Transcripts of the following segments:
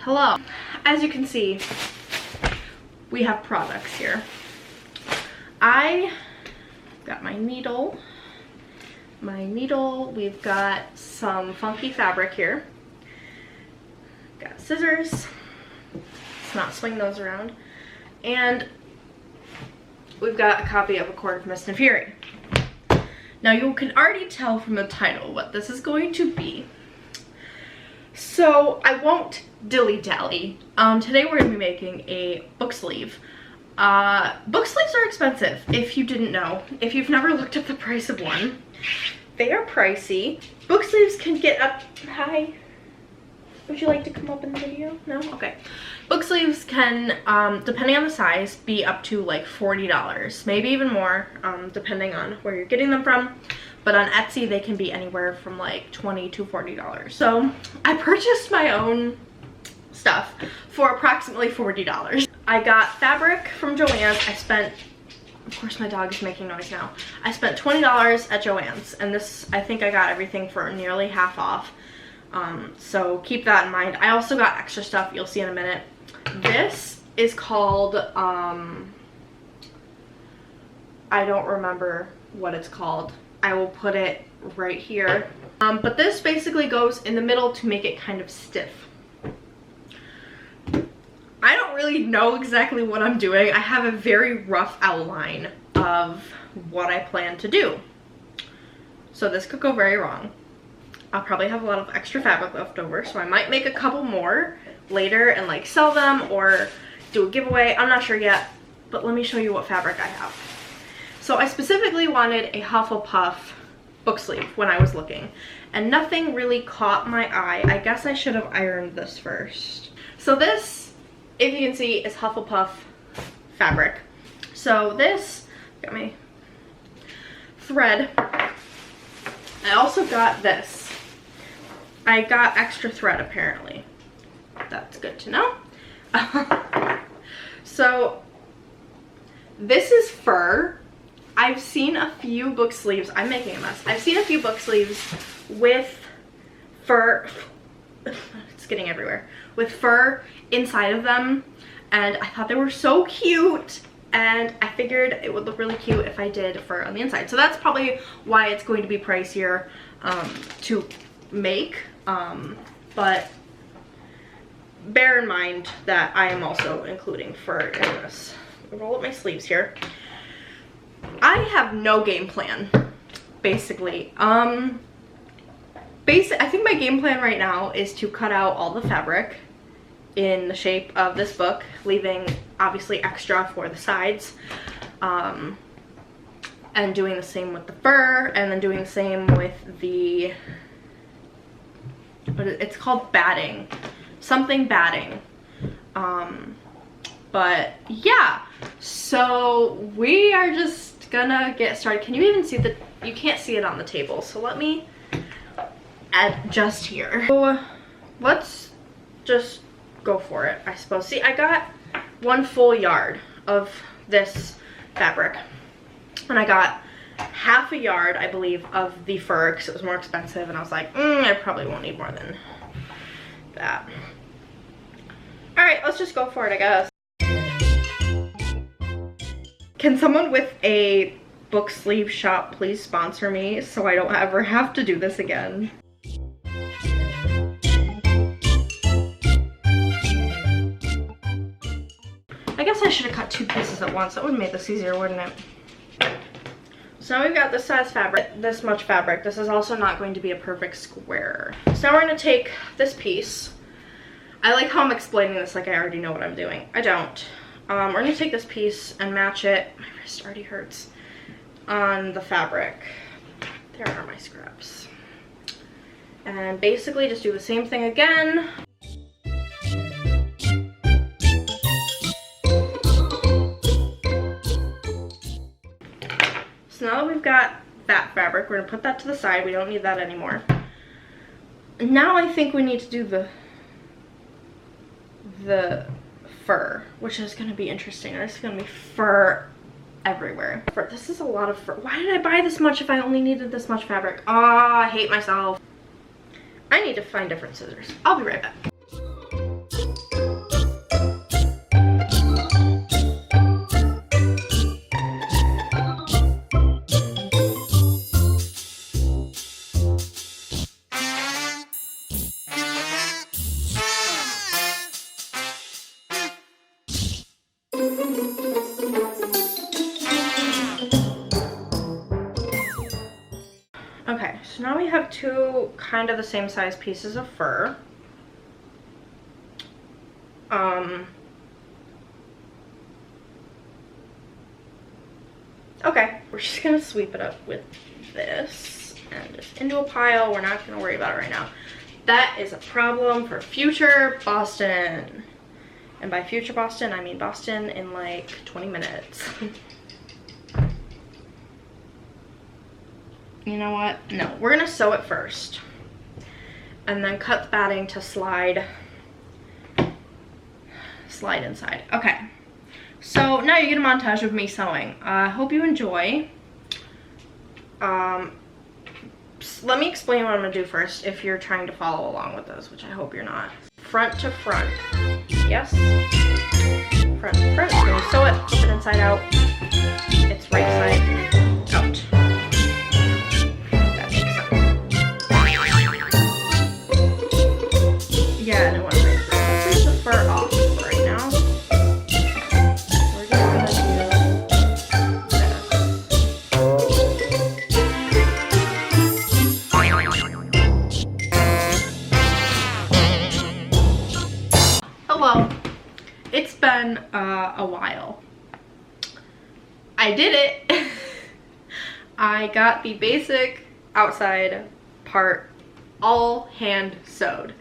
Hello. As you can see, we have products here. I got my needle. We've got some funky fabric here. Got scissors. Let's not swing those around. And we've got a copy of A Court of Mist and Fury. Now you can already tell from the title what this is going to be. So I won't dilly-dally. Today we're going to be making a book sleeve. Book sleeves are expensive, if you didn't know. If you've never looked up the price of one, they are pricey. Book sleeves can get up, hi, would you like to come up in the video? No? Okay. Book sleeves can, depending on the size, be up to like $40, maybe even more, depending on where you're getting them from. But on Etsy, they can be anywhere from like $20 to $40. So I purchased my own stuff for approximately $40. I got fabric from Joann's. I spent, of course my dog is making noise now. I spent $20 at Joann's, and this, I think I got everything for nearly half off. So keep that in mind. I also got extra stuff you'll see in a minute. This is called, I don't remember what it's called. I will put it right here. But this basically goes in the middle to make it kind of stiff. I don't really know exactly what I'm doing. I have a very rough outline of what I plan to do. So this could go very wrong. I'll probably have a lot of extra fabric left over, so I might make a couple more later and like sell them or do a giveaway. I'm not sure yet, but let me show you what fabric I have. So I specifically wanted a Hufflepuff book sleeve when I was looking, and nothing really caught my eye. I guess I should have ironed this first. So this, if you can see, is Hufflepuff fabric. So this, got my thread. I also got this. I got extra thread apparently. That's good to know. So this is fur. I've seen a few book sleeves, I'm making a mess. I've seen a few book sleeves with fur, it's getting everywhere, with fur inside of them, and I thought they were so cute, and I figured it would look really cute if I did fur on the inside. So that's probably why it's going to be pricier to make, but bear in mind that I am also including fur in this. I'll roll up my sleeves here. I have no game plan, basically. I think my game plan right now is to cut out all the fabric in the shape of this book, leaving obviously extra for the sides, and doing the same with the fur, and then doing the same with the, it's called batting, something batting. But yeah, so we are just gonna get started. Can you even see the, you can't see it on the table, so let me adjust here. So let's just go for it, I suppose. See, I got one full yard of this fabric, and I got half a yard, I believe, of the fur because it was more expensive, and I was like, I probably won't need more than that. All right, let's just go for it, I guess. Can someone with a book sleeve shop please sponsor me so I don't ever have to do this again? I guess I should have cut two pieces at once. That would have made this easier, wouldn't it? So now we've got this size fabric, this much fabric. This is also not going to be a perfect square. So now we're going to take this piece. I like how I'm explaining this like I already know what I'm doing. I don't. We're going to take this piece and match it, my wrist already hurts, on the fabric. There are my scraps. And basically just do the same thing again. So now that we've got that fabric, we're going to put that to the side. We don't need that anymore. Now I think we need to do the fur, which is going to be interesting. There's going to be fur everywhere. This is a lot of fur. Why did I buy this much if I only needed this much fabric? Ah, I hate myself. I need to find different scissors. I'll be right back. Okay, so now we have two kind of the same size pieces of fur. Okay, we're just gonna sweep it up with this and just into a pile. We're not gonna worry about it right now. That is a problem for future Boston. And by future Boston, I mean Boston in like 20 minutes. You know what? No, we're gonna sew it first. And then cut the batting to slide inside. Okay. So now you get a montage of me sewing. I hope you enjoy. Let me explain what I'm gonna do first if you're trying to follow along with this, which I hope you're not. Front to front. Yes. Front to front. When you sew it, flip it inside out. It's right side out. That makes sense. Yeah, and it went right through. Let's leave the fur off for right now. We're just gonna do Hello. It's been a while. I did it. I got the basic outside part all hand sewed.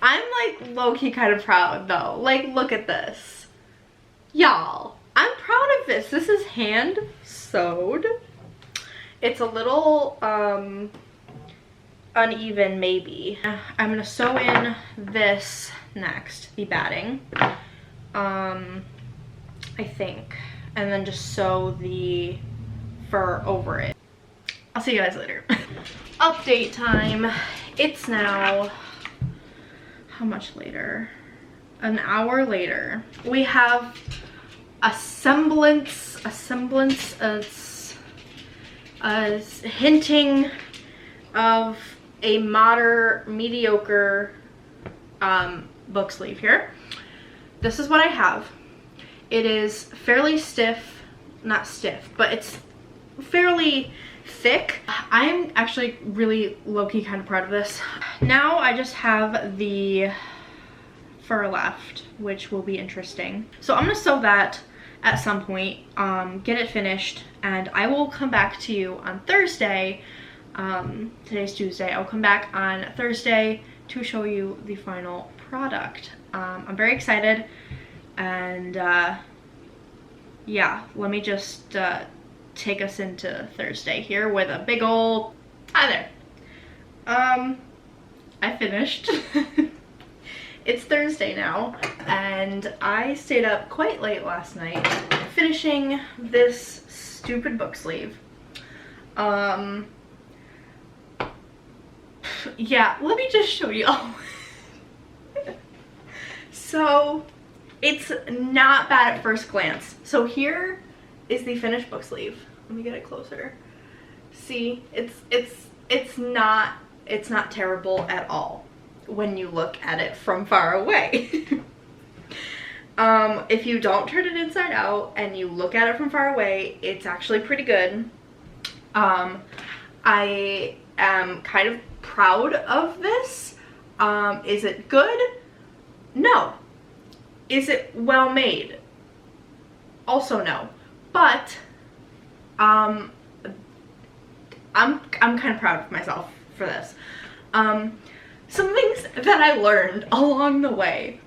I'm like low-key kind of proud though. Like, look at this. Y'all, I'm proud of this. This is hand sewed. It's a little uneven maybe. I'm gonna sew in this next, the batting, I think, and then just sew the fur over it. I'll see you guys later. Update time. It's now, how much later? An hour later. We have a semblance as hinting of a mediocre book sleeve here. This is what I have. It is fairly stiff, not stiff, but it's fairly thick. I'm actually really low-key kind of proud of this. Now I just have the fur left, which will be interesting. So I'm gonna sew that at some point, get it finished, and I will come back to you on Thursday. Today's Tuesday. I'll come back on Thursday to show you the final product. I'm very excited, and yeah, let me just take us into Thursday here with a big ol' hi there. I finished. It's Thursday now, and I stayed up quite late last night finishing this stupid book sleeve. Yeah, let me just show you. So it's not bad at first glance. So here is the finished book sleeve. Let me get it closer. See, it's not terrible at all when you look at it from far away. If you don't turn it inside out and you look at it from far away, it's actually pretty good. I am kind of proud of this. Is it good? No. Is it well made? Also no. But I'm kind of proud of myself for this. Some things that I learned along the way.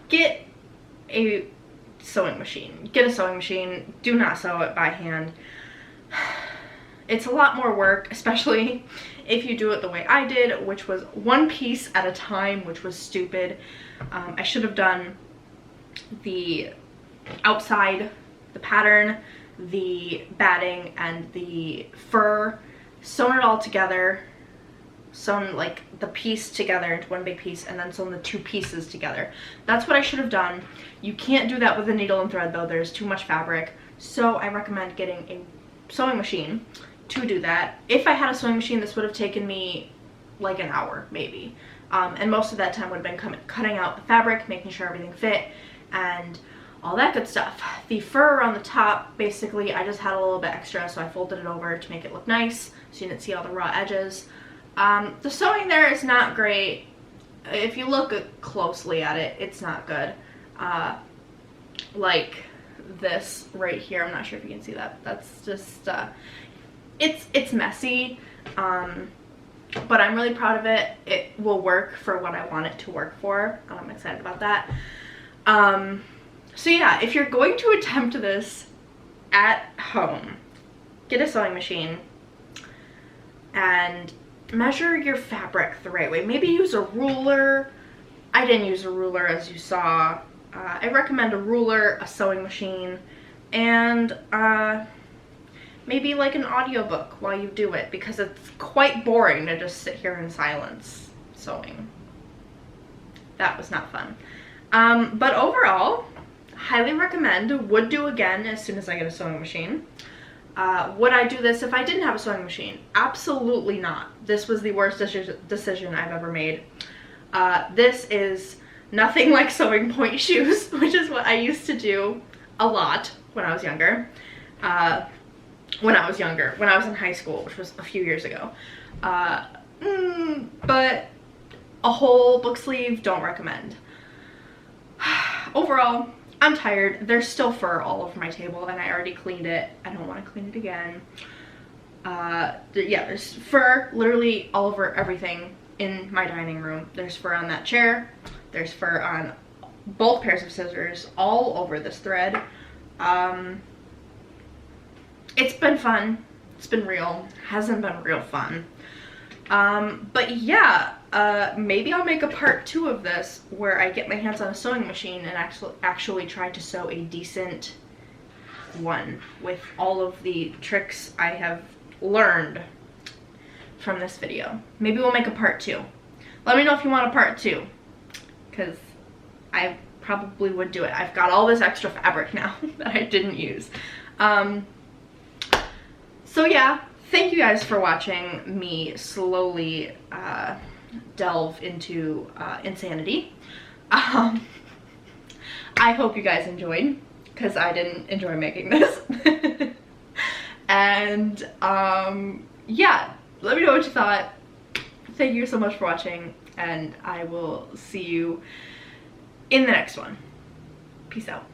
Get a sewing machine. Get a sewing machine. Do not sew it by hand. It's a lot more work, especially if you do it the way I did, which was one piece at a time, which was stupid. I should have done the outside, the pattern, the batting, and the fur, sewn it all together, sewn like the piece together into one big piece, and then sewn the two pieces together. That's what I should have done. You can't do that with a needle and thread though. There's too much fabric. So I recommend getting a sewing machine to do that. If I had a sewing machine, this would have taken me like an hour maybe. And most of that time would have been cutting out the fabric, making sure everything fit, and all that good stuff. The fur around the top, basically I just had a little bit extra, so I folded it over to make it look nice so you didn't see all the raw edges. The sewing there is not great. If you look closely at it, it's not good. Like this right here, I'm not sure if you can see that. That's just, it's messy, but I'm really proud of it. It will work for what I want it to work for. I'm excited about that. So yeah, if you're going to attempt this at home, get a sewing machine and measure your fabric the right way. Maybe use a ruler. I didn't use a ruler, as you saw. I recommend a ruler, a sewing machine, and maybe like an audiobook while you do it, because it's quite boring to just sit here in silence sewing. That was not fun. But overall, highly recommend. Would do again as soon as I get a sewing machine. Would I do this if I didn't have a sewing machine? Absolutely not. This was the worst decision I've ever made. This is nothing like sewing point shoes, which is what I used to do a lot when I was younger. When I was in high school, which was a few years ago. But a whole book sleeve, don't recommend. Overall, I'm tired. There's still fur all over my table and I already cleaned it. I don't want to clean it again. Yeah, there's fur literally all over everything in my dining room. There's fur on that chair. There's fur on both pairs of scissors, all over this thread. It's been fun. It's been real. Hasn't been real fun. But yeah, maybe I'll make a part 2 of this where I get my hands on a sewing machine and actually try to sew a decent one with all of the tricks I have learned from this video. Maybe we'll make a part 2. Let me know if you want a part 2, because I probably would do it. I've got all this extra fabric now that I didn't use. So yeah, thank you guys for watching me slowly delve into insanity. I hope you guys enjoyed, because I didn't enjoy making this. And yeah, let me know what you thought. Thank you so much for watching, and I will see you in the next one. Peace out.